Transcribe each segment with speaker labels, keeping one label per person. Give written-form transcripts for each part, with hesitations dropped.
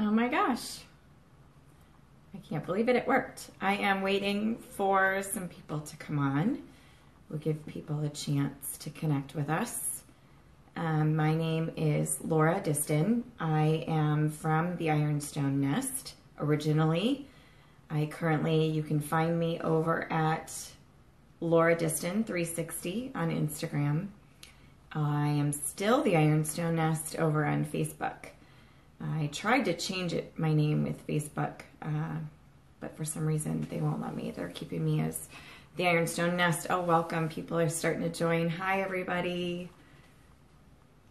Speaker 1: Oh my gosh. I can't believe it worked. I am waiting for some people to come on. We'll give people a chance to connect with us. My name is Laura Distin. I am from the Ironstone Nest originally. You can find me over at Laura Distin 360 on Instagram. I am still the Ironstone Nest over on Facebook. I tried to change my name with Facebook, but for some reason they won't let me. They're keeping me as the Ironstone Nest. Oh, welcome. People are starting to join. Hi, everybody.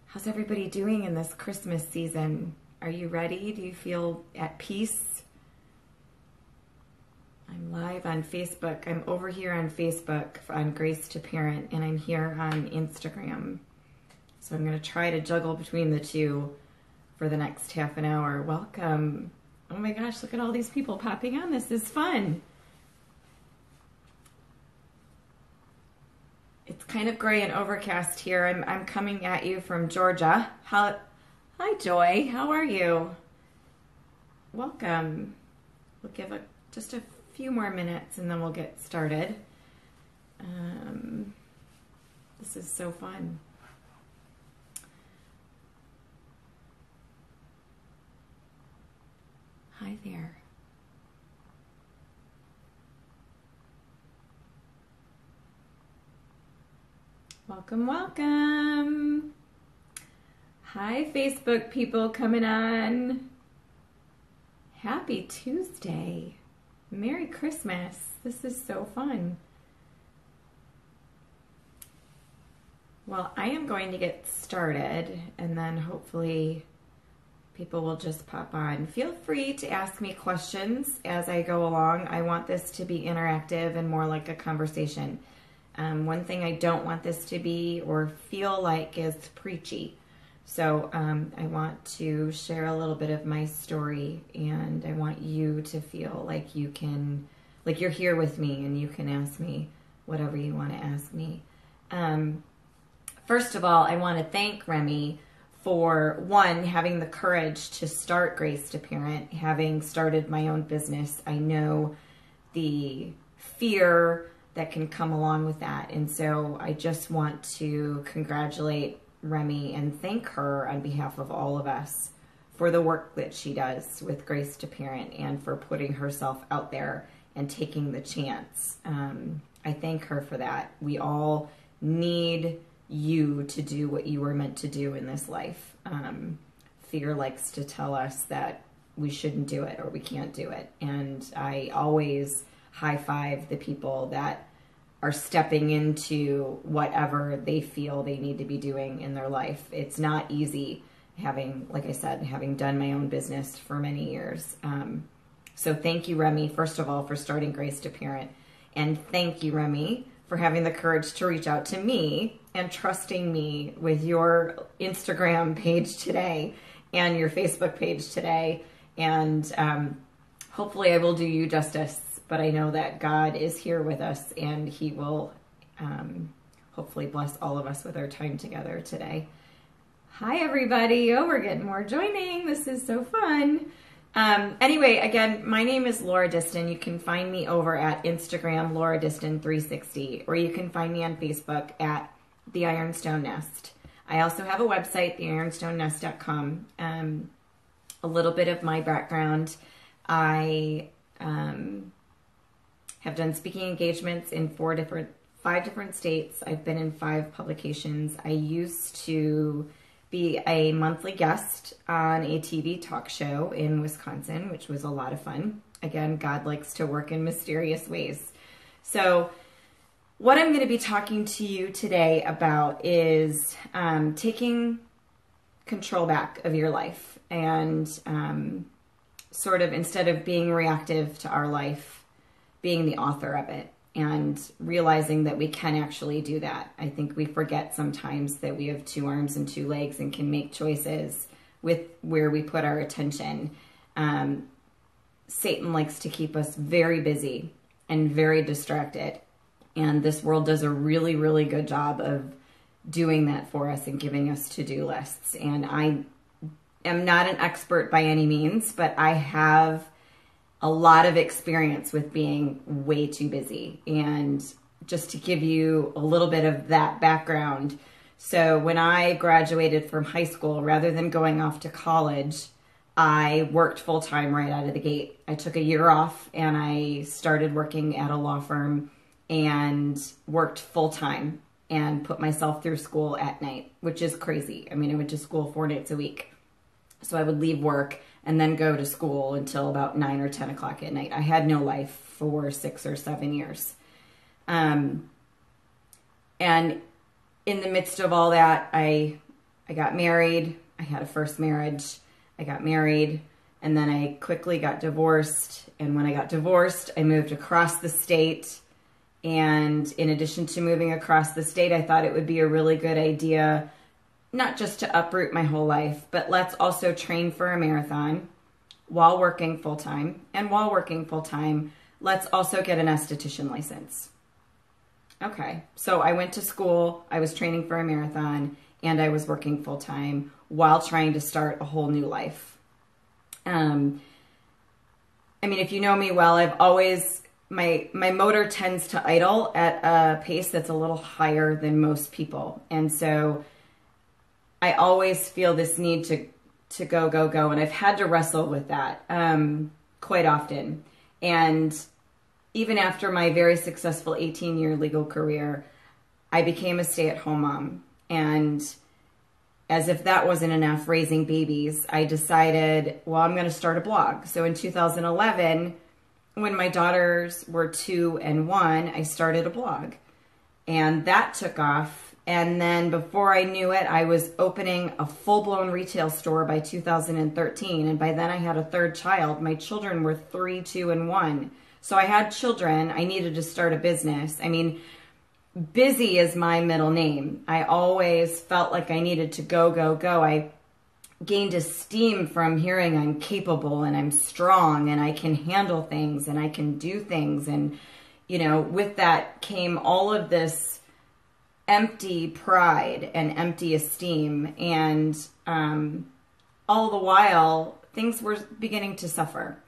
Speaker 1: How's everybody doing in this Christmas season? Are you ready? Do you feel at peace? I'm live on Facebook. I'm over here on Facebook on Grace to Parent, and I'm here on Instagram. So I'm going to try to juggle between the two for the next half an hour. Welcome. Oh my gosh, look at all these people popping on. This is fun. It's kind of gray and overcast here. I'm coming at you from Georgia. Hi, Joy. How are you? Welcome. We'll give just a few more minutes and then we'll get started. This is so fun. Hi there. Welcome, welcome. Hi, Facebook people coming on. Happy Tuesday. Merry Christmas. This is so fun. Well, I am going to get started and then hopefully people will just pop on. Feel free to ask me questions as I go along. I want this to be interactive and more like a conversation. One thing I don't want this to be or feel like is preachy. So I want to share a little bit of my story, and I want you to feel like you're here with me and you can ask me whatever you want to ask me. First of all, I want to thank Remy for, one, having the courage to start Grace to Parent. Having started my own business, I know the fear that can come along with that. And so I just want to congratulate Remy and thank her on behalf of all of us for the work that she does with Grace to Parent and for putting herself out there and taking the chance. I thank her for that. We all need you to do what you were meant to do in this life. Fear likes to tell us that we shouldn't do it or we can't do it. And I always high five the people that are stepping into whatever they feel they need to be doing in their life. It's not easy like I said, having done my own business for many years. So thank you, Remy, first of all, for starting Grace to Parent. And thank you, Remy, for having the courage to reach out to me and trusting me with your Instagram page today and your Facebook page today. And hopefully I will do you justice. But I know that God is here with us and he will hopefully bless all of us with our time together today. Hi, everybody. Oh, we're getting more joining. This is so fun. Anyway, again, my name is Laura Distin. You can find me over at Instagram, Laura Distin 360, or you can find me on Facebook at The Ironstone Nest. I also have a website, theironstonenest.com. A little bit of my background. I have done speaking engagements in 5 different states. I've been in 5 publications. I used to be a monthly guest on a TV talk show in Wisconsin, which was a lot of fun. Again, God likes to work in mysterious ways. So what I'm going to be talking to you today about is taking control back of your life and sort of, instead of being reactive to our life, being the author of it and realizing that we can actually do that. I think we forget sometimes that we have 2 arms and 2 legs and can make choices with where we put our attention. Satan likes to keep us very busy and very distracted. And this world does a really, really good job of doing that for us and giving us to-do lists. And I am not an expert by any means, but I have a lot of experience with being way too busy. And just to give you a little bit of that background, so when I graduated from high school, rather than going off to college, I worked full-time right out of the gate. I took a year off and I started working at a law firm and worked full-time and put myself through school at night, which is crazy. I mean, I went to school 4 nights a week. So I would leave work and then go to school until about 9 or 10 o'clock at night. I had no life for 6 or 7 years. And in the midst of all that, I got married. I had a first marriage. I got married, and then I quickly got divorced. And when I got divorced, I moved across the state. And in addition to moving across the state, I thought it would be a really good idea, not just to uproot my whole life, but let's also train for a marathon while working full-time. And while working full-time, let's also get an esthetician license. Okay, so I went to school, I was training for a marathon, and I was working full-time while trying to start a whole new life. I mean, if you know me well, I've always, my motor tends to idle at a pace that's a little higher than most people. And so I always feel this need to go, go, go. And I've had to wrestle with that quite often. And even after my very successful 18-year legal career, I became a stay-at-home mom. And as if that wasn't enough, raising babies, I decided, well, I'm going to start a blog. So in 2011, when my daughters were 2 and 1, I started a blog. And that took off. And then before I knew it, I was opening a full-blown retail store by 2013. And by then I had a 3rd child. My children were 3, 2, and 1. So I had children. I needed to start a business. I mean, busy is my middle name. I always felt like I needed to go, go, go. I gained esteem from hearing I'm capable and I'm strong and I can handle things and I can do things. And, you know, with that came all of this empty pride and empty esteem. And all the while, things were beginning to suffer.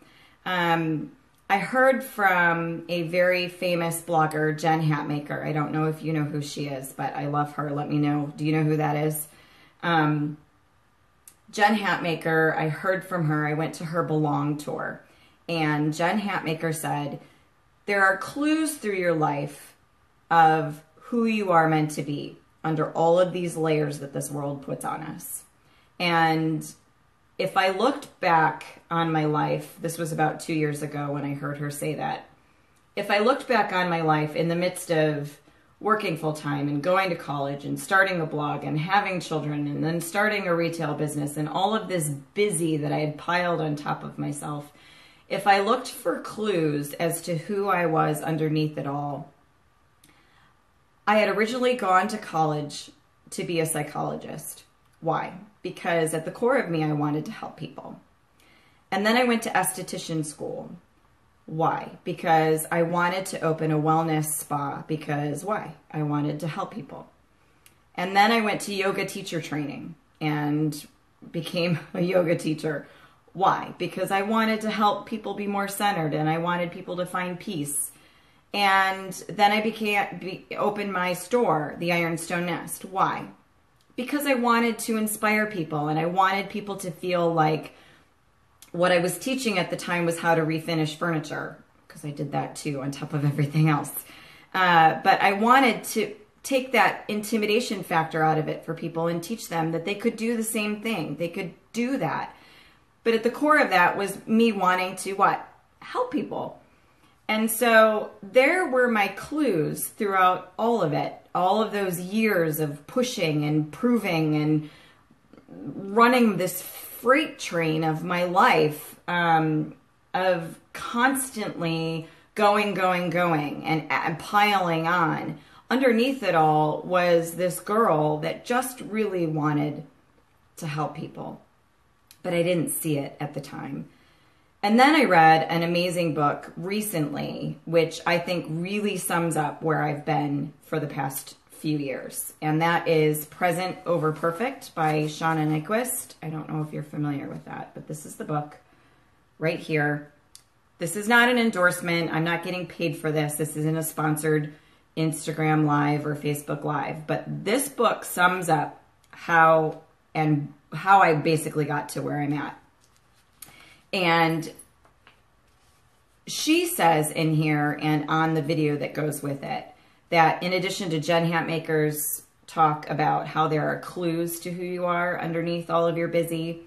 Speaker 1: I heard from a very famous blogger, Jen Hatmaker. I don't know if you know who she is, but I love her. Let me know. Do you know who that is? Jen Hatmaker, I heard from her. I went to her Belong tour. And Jen Hatmaker said, there are clues through your life of who you are meant to be under all of these layers that this world puts on us. And if I looked back on my life, this was about 2 years ago when I heard her say that. If I looked back on my life in the midst of working full-time and going to college and starting a blog and having children and then starting a retail business and all of this busy that I had piled on top of myself, if I looked for clues as to who I was underneath it all, I had originally gone to college to be a psychologist. Why? Because at the core of me, I wanted to help people. And then I went to esthetician school. Why? Because I wanted to open a wellness spa. Because why? I wanted to help people. And then I went to yoga teacher training and became a yoga teacher. Why? Because I wanted to help people be more centered and I wanted people to find peace. And then I opened my store, the Ironstone Nest. Why? Because I wanted to inspire people and I wanted people to feel like what I was teaching at the time was how to refinish furniture, because I did that too on top of everything else. But I wanted to take that intimidation factor out of it for people and teach them that they could do the same thing. They could do that. But at the core of that was me wanting to what? Help people. And so there were my clues throughout all of it, all of those years of pushing and proving and running this freight train of my life, of constantly going, and piling on. Underneath it all was this girl that just really wanted to help people, but I didn't see it at the time. And then I read an amazing book recently, which I think really sums up where I've been for the past few years. And that is Present Over Perfect by Shauna Nyquist. I don't know if you're familiar with that, but this is the book right here. This is not an endorsement. I'm not getting paid for this. This isn't a sponsored Instagram Live or Facebook Live. But this book sums up how I basically got to where I'm at. And she says in here and on the video that goes with it that in addition to Jen Hatmaker's talk about how there are clues to who you are underneath all of your busy,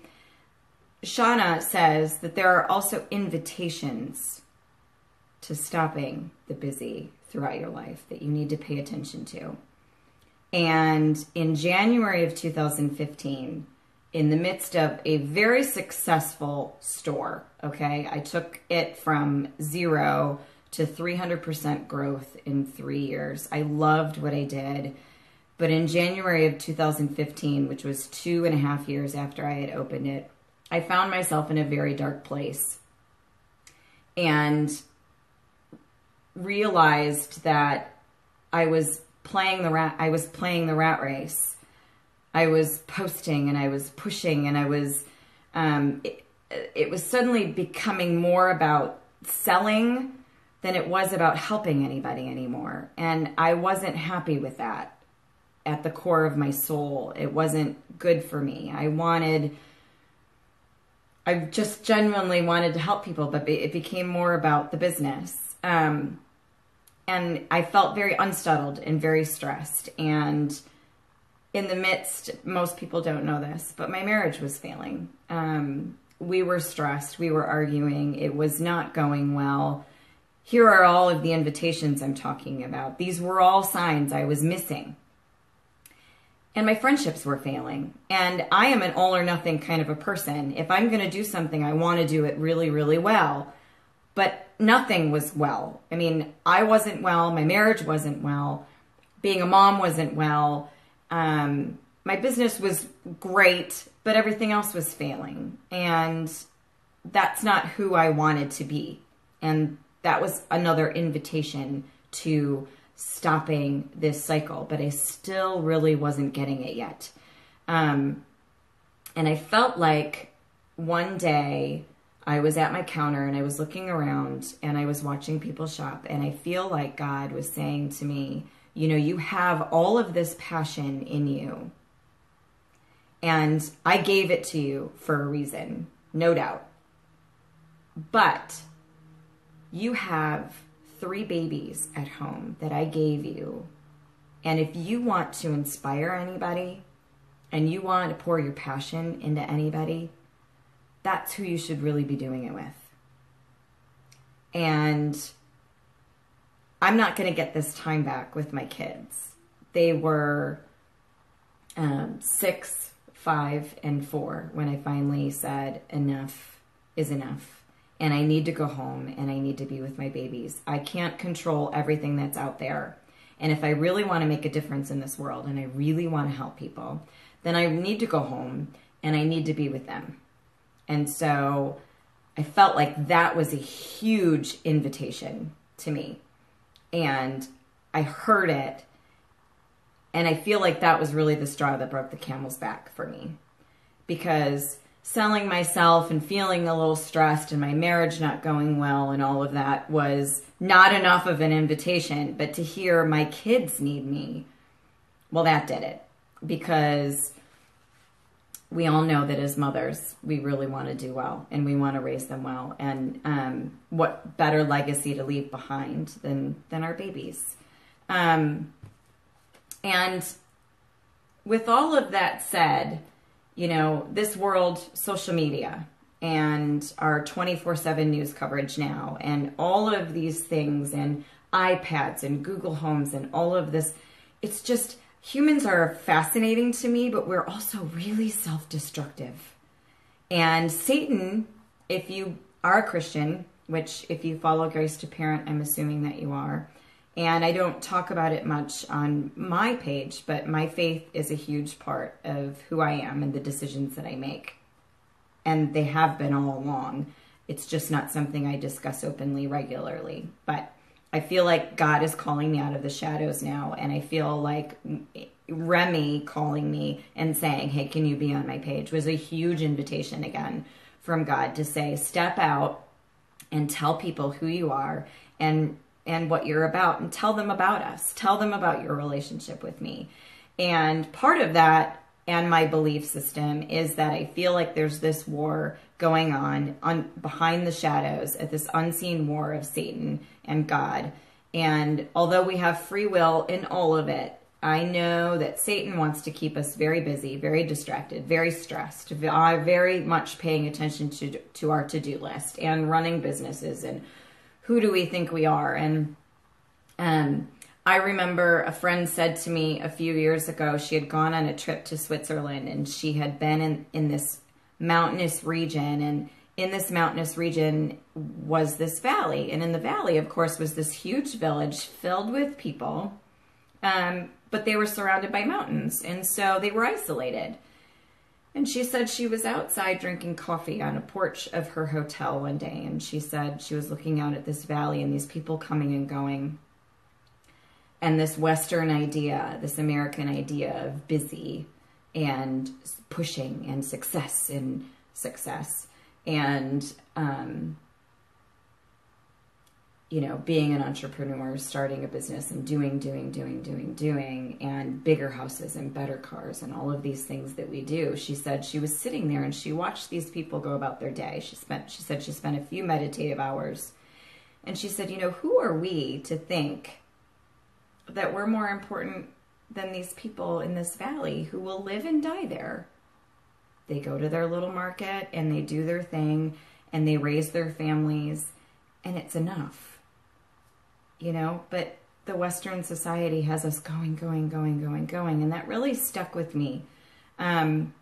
Speaker 1: Shauna says that there are also invitations to stopping the busy throughout your life that you need to pay attention to. And in January of 2015, in the midst of a very successful store, okay, I took it from 0 to 300% growth in 3 years. I loved what I did. But in January of 2015, which was 2.5 years after I had opened it, I found myself in a very dark place and realized that I was playing the rat race. I was posting and I was pushing and I was, it was suddenly becoming more about selling than it was about helping anybody anymore. And I wasn't happy with that at the core of my soul. It wasn't good for me. I just genuinely wanted to help people, but it became more about the business. And I felt very unsettled and very stressed. And in the midst, most people don't know this, but my marriage was failing. We were stressed. We were arguing. It was not going well. Here are all of the invitations I'm talking about. These were all signs I was missing. And my friendships were failing. And I am an all or nothing kind of a person. If I'm going to do something, I want to do it really, really well. But nothing was well. I mean, I wasn't well. My marriage wasn't well. Being a mom wasn't well. My business was great, but everything else was failing. And that's not who I wanted to be. And that was another invitation to stopping this cycle, but I still really wasn't getting it yet. And I felt like one day I was at my counter and I was looking around and I was watching people shop, and I feel like God was saying to me, you know, you have all of this passion in you, and I gave it to you for a reason, no doubt. But you have 3 babies at home that I gave you. And if you want to inspire anybody and you want to pour your passion into anybody, that's who you should really be doing it with. And I'm not going to get this time back with my kids. They were 6, 5, and 4 when I finally said enough is enough. And I need to go home and I need to be with my babies. I can't control everything that's out there. And if I really want to make a difference in this world and I really want to help people, then I need to go home and I need to be with them. And so I felt like that was a huge invitation to me. And I heard it. And I feel like that was really the straw that broke the camel's back for me. Because selling myself and feeling a little stressed and my marriage not going well and all of that was not enough of an invitation. But to hear my kids need me, well, that did it. Because we all know that as mothers, we really want to do well and we want to raise them well. And what better legacy to leave behind than our babies. And with all of that said, you know, this world, social media, and our 24/7 news coverage now, and all of these things, and iPads and Google Homes and all of this, it's just, humans are fascinating to me, but we're also really self-destructive. And Satan, if you are a Christian, which if you follow Grace to Parent, I'm assuming that you are, and I don't talk about it much on my page, but my faith is a huge part of who I am and the decisions that I make. And they have been all along. It's just not something I discuss openly regularly. But I feel like God is calling me out of the shadows now. And I feel like Remy calling me and saying, hey, can you be on my page, was a huge invitation again from God to say, step out and tell people who you are and what you're about, and tell them about us. Tell them about your relationship with me. And part of that and my belief system is that I feel like there's this war going on behind the shadows, at this unseen war of Satan and God. And although we have free will in all of it, I know that Satan wants to keep us very busy, very distracted, very stressed, very much paying attention to our to-do list and running businesses and who do we think we are. And I remember a friend said to me a few years ago, she had gone on a trip to Switzerland and she had been in this mountainous region, and in this mountainous region was this valley. And in the valley, of course, was this huge village filled with people. But they were surrounded by mountains, and so they were isolated. And she said she was outside drinking coffee on a porch of her hotel one day, and she said she was looking out at this valley and these people coming and going, and this Western idea, this American idea of busy and pushing and success and you know, being an entrepreneur, starting a business and doing, and bigger houses and better cars and all of these things that we do. She said she was sitting there and she watched these people go about their day. She said she spent a few meditative hours. And she said, you know, who are we to think that we're more important than these people in this valley who will live and die there? They go to their little market and they do their thing and they raise their families, and it's enough. You know, but the Western society has us going. And that really stuck with me. You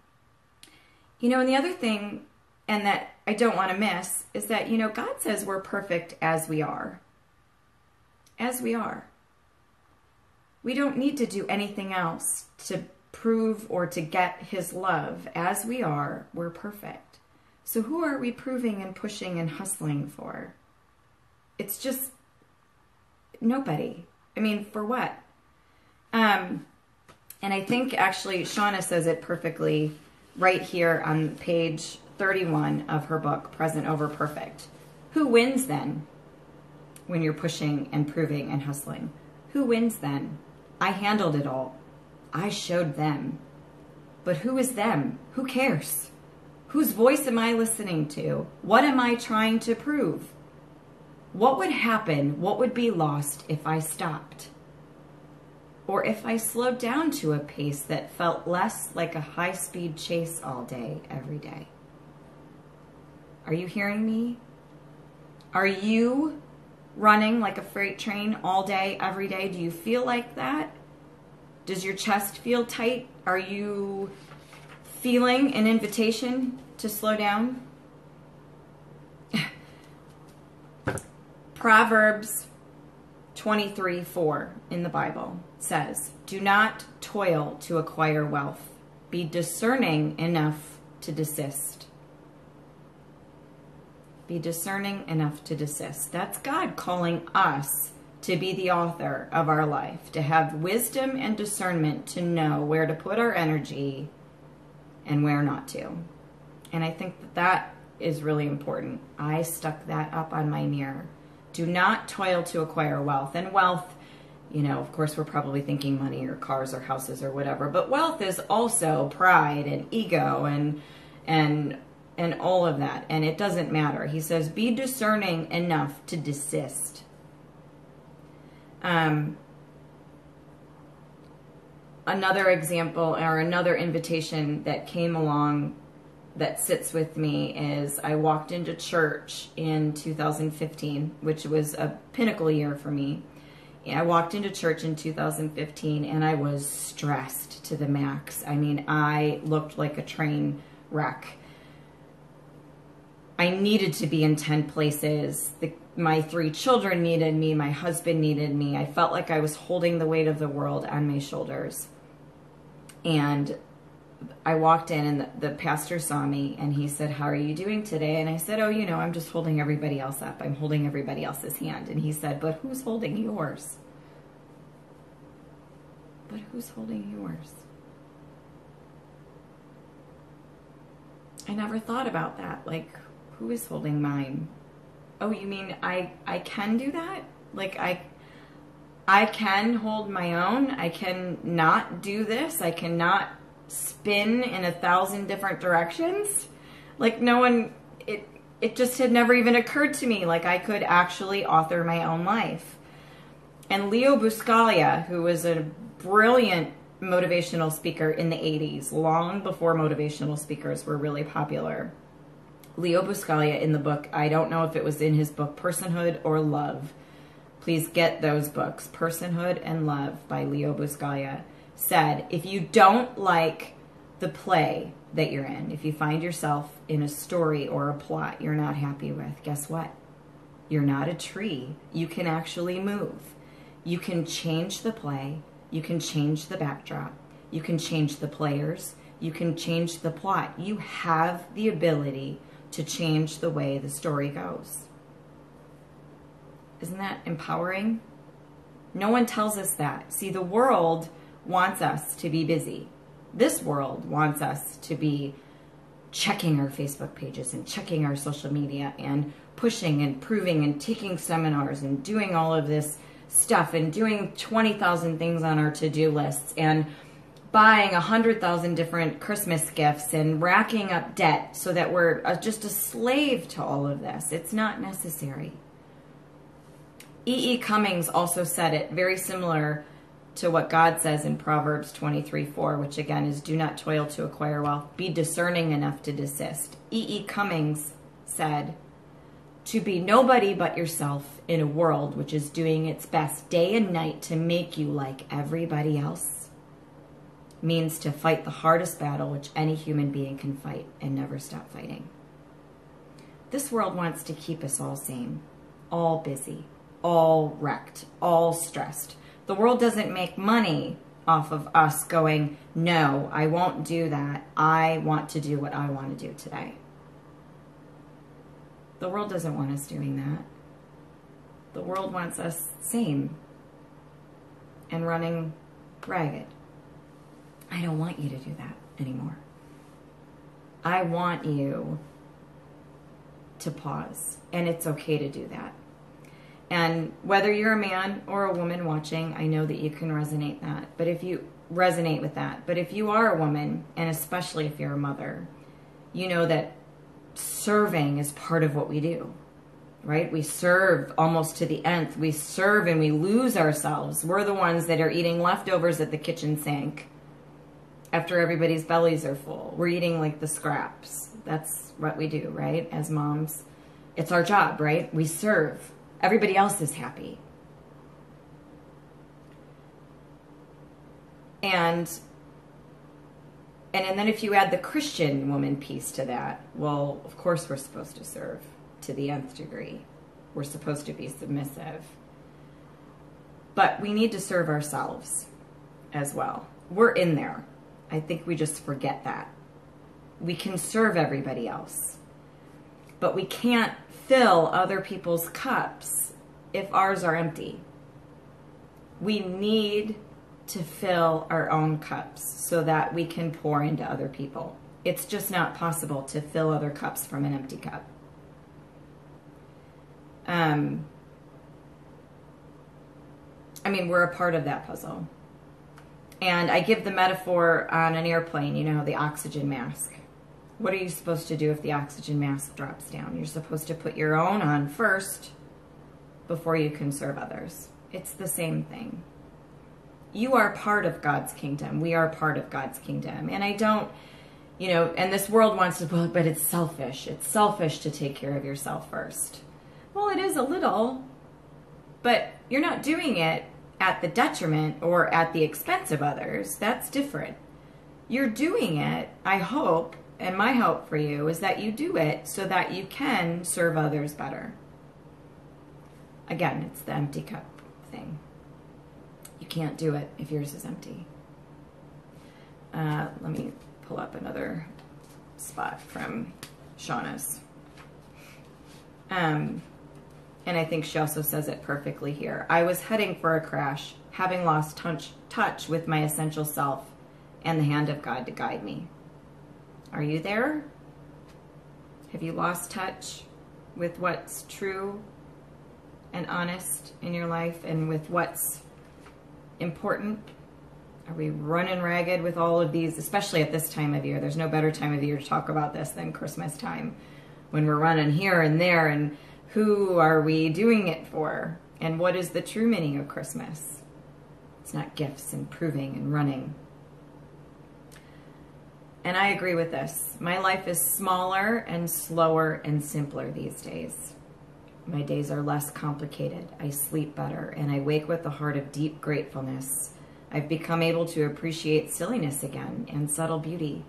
Speaker 1: know, and the other thing, and that I don't want to miss, is that, you know, God says we're perfect as we are. As we are. We don't need to do anything else to prove or to get his love. As we are, we're perfect. So who are we proving and pushing and hustling for? It's just nobody. I mean, for what? And I think actually Shauna says it perfectly right here on page 31 of her book, Present Over Perfect. Who wins then when you're pushing and proving and hustling? Who wins then? I handled it all. I showed them. But who is them? Who cares? Whose voice am I listening to? What am I trying to prove? What would happen? What would be lost if I stopped? Or if I slowed down to a pace that felt less like a high-speed chase all day, every day? Are you hearing me? Are you running like a freight train all day, every day? Do you feel like that? Does your chest feel tight? Are you feeling an invitation to slow down? Proverbs 23:4 in the Bible says, do not toil to acquire wealth. Be discerning enough to desist. Be discerning enough to desist. That's God calling us to be the author of our life, to have wisdom and discernment to know where to put our energy and where not to. And I think that is really important. I stuck that up on my mirror. Do not toil to acquire wealth. And wealth, you know, of course, we're probably thinking money or cars or houses or whatever, but wealth is also pride and ego and all of that. And it doesn't matter. He says, be discerning enough to desist. Another example or another invitation that came along that sits with me is I walked into church in 2015, which was a pinnacle year for me. I walked into church in 2015 and I was stressed to the max. I mean, I looked like a train wreck. I needed to be in 10 places. My 3 children needed me. My husband needed me. I felt like I was holding the weight of the world on my shoulders. And I walked in and the pastor saw me and he said, "How are you doing today?" And I said, "Oh, I'm just holding everybody else up. I'm holding everybody else's hand." And he said, "But who's holding yours?" But who's holding yours? I never thought about that. Like, who is holding mine? Oh, you mean I can do that? Like, I can hold my own. I can not do this. I cannot spin in 1,000 different directions. Like, no one, it just had never even occurred to me, like I could actually author my own life. And Leo Buscaglia, who was a brilliant motivational speaker in the 80s, long before motivational speakers were really popular. Leo Buscaglia in the book, I don't know if it was in his book Personhood or Love. Please get those books, Personhood and Love by Leo Buscaglia, said, if you don't like the play that you're in, if you find yourself in a story or a plot you're not happy with, guess what? You're not a tree. You can actually move. You can change the play. You can change the backdrop. You can change the players. You can change the plot. You have the ability to change the way the story goes. Isn't that empowering? No one tells us that. See, the world wants us to be busy. This world wants us to be checking our Facebook pages and checking our social media and pushing and proving and taking seminars and doing all of this stuff and doing 20,000 things on our to-do lists and buying 100,000 different Christmas gifts and racking up debt so that we're just a slave to all of this. It's not necessary. E. Cummings also said it very similar to what God says in Proverbs 23:4, which again is, do not toil to acquire wealth, be discerning enough to desist. E. Cummings said, to be nobody but yourself in a world which is doing its best day and night to make you like everybody else means to fight the hardest battle which any human being can fight and never stop fighting. This world wants to keep us all sane, all busy, all wrecked, all stressed. The world doesn't make money off of us going, no, I won't do that. I want to do what I want to do today. The world doesn't want us doing that. The world wants us sane and running ragged. I don't want you to do that anymore. I want you to pause, and it's okay to do that. And whether you're a man or a woman watching, I know that you can resonate with that. But if you are a woman, and especially if you're a mother, you know that serving is part of what we do, right? We serve almost to the nth. We serve and we lose ourselves. We're the ones that are eating leftovers at the kitchen sink after everybody's bellies are full. We're eating like the scraps. That's what we do, right? As moms, it's our job, right? We serve. Everybody else is happy. And then if you add the Christian woman piece to that, well, of course we're supposed to serve to the nth degree. We're supposed to be submissive. But we need to serve ourselves as well. We're in there. I think we just forget that. We can serve everybody else, but we can't fill other people's cups if ours are empty. We need to fill our own cups so that we can pour into other people. It's just not possible to fill other cups from an empty cup. I mean, we're a part of that puzzle. And I give the metaphor on an airplane, the oxygen mask. What are you supposed to do if the oxygen mask drops down? You're supposed to put your own on first before you can serve others. It's the same thing. You are part of God's kingdom. We are part of God's kingdom. And I don't, and this world wants to, well, but it's selfish. It's selfish to take care of yourself first. Well, it is a little, but you're not doing it at the detriment or at the expense of others. That's different. You're doing it, I hope, and my hope for you is that you do it so that you can serve others better. Again, it's the empty cup thing. You can't do it if yours is empty. Let me pull another spot from Shauna's. And I think she also says it perfectly here. I was heading for a crash, having lost touch with my essential self and the hand of God to guide me. Are you there? Have you lost touch with what's true and honest in your life and with what's important? Are we running ragged with all of these, especially at this time of year? There's no better time of year to talk about this than Christmas time, when we're running here and there, and who are we doing it for? And what is the true meaning of Christmas? It's not gifts and proving and running. And I agree with this. My life is smaller and slower and simpler these days. My days are less complicated. I sleep better, and I wake with a heart of deep gratefulness. I've become able to appreciate silliness again and subtle beauty.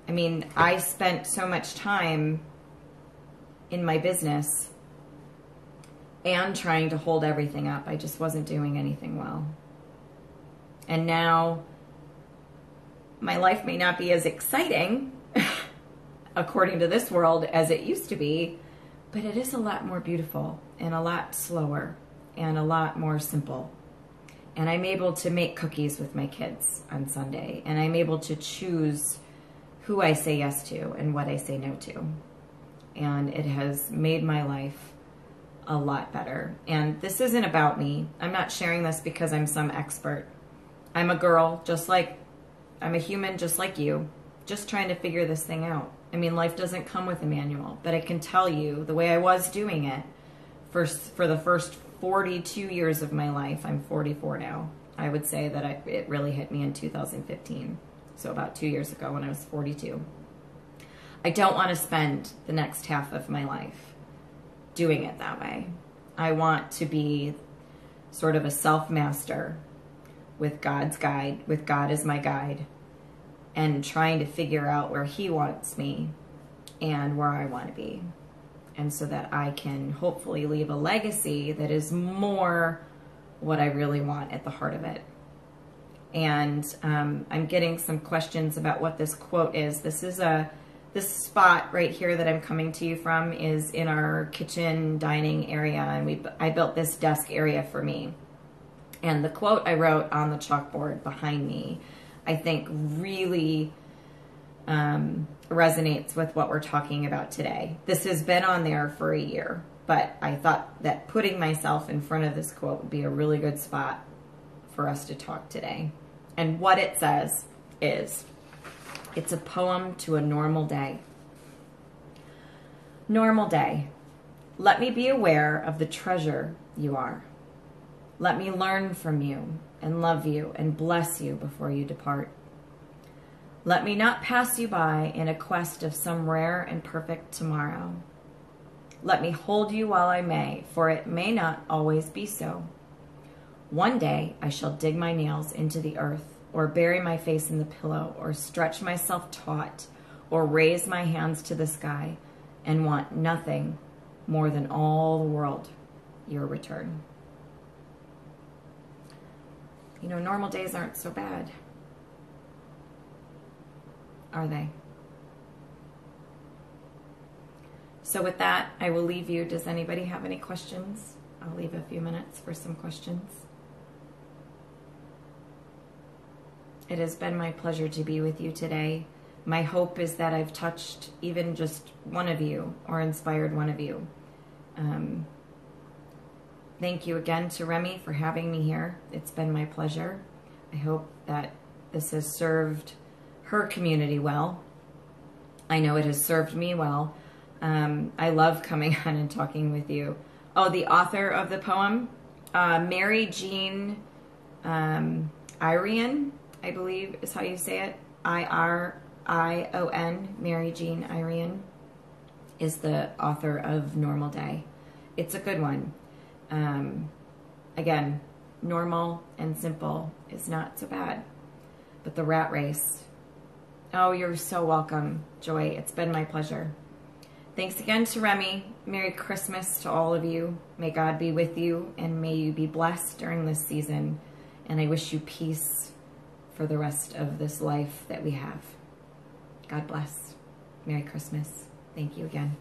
Speaker 1: I mean, I spent so much time in my business and trying to hold everything up. I just wasn't doing anything well. And now my life may not be as exciting, according to this world, as it used to be, but it is a lot more beautiful and a lot slower and a lot more simple. And I'm able to make cookies with my kids on Sunday, and I'm able to choose who I say yes to and what I say no to. And it has made my life a lot better. And this isn't about me. I'm not sharing this because I'm some expert. I'm a girl, I'm a human just like you, just trying to figure this thing out. I mean, life doesn't come with a manual, but I can tell you the way I was doing it for the first 42 years of my life. I'm 44 now. I would say that it really hit me in 2015. So about 2 years ago when I was 42. I don't want to spend the next half of my life doing it that way. I want to be sort of a self-master with God's guide, with God as my guide, and trying to figure out where He wants me and where I want to be. And so that I can hopefully leave a legacy that is more what I really want at the heart of it. And I'm getting some questions about what this quote is. This spot right here that I'm coming to you from is in our kitchen dining area, and I built this desk area for me. And the quote I wrote on the chalkboard behind me, I think really resonates with what we're talking about today. This has been on there for a year, but I thought that putting myself in front of this quote would be a really good spot for us to talk today. And what it says is, it's a poem to a normal day. Normal day. Let me be aware of the treasure you are. Let me learn from you and love you and bless you before you depart. Let me not pass you by in a quest of some rare and perfect tomorrow. Let me hold you while I may, for it may not always be so. One day I shall dig my nails into the earth, or bury my face in the pillow, or stretch myself taut, or raise my hands to the sky, and want nothing more than all the world, your return. You know, normal days aren't so bad, are they? So with that, I will leave you. Does anybody have any questions? I'll leave a few minutes for some questions. It has been my pleasure to be with you today. My hope is that I've touched even just one of you or inspired one of you. Thank you again to Remy for having me here. It's been my pleasure. I hope that this has served her community well. I know it has served me well. I love coming on and talking with you. Oh, the author of the poem, Mary Jean Irion, I believe is how you say it. I-R-I-O-N, Mary Jean Irion, is the author of Normal Day. It's a good one. Again, normal and simple is not so bad. But the rat race. Oh, you're so welcome, Joy. It's been my pleasure. Thanks again to Remy. Merry Christmas to all of you. May God be with you, and may you be blessed during this season. And I wish you peace for the rest of this life that we have. God bless. Merry Christmas. Thank you again.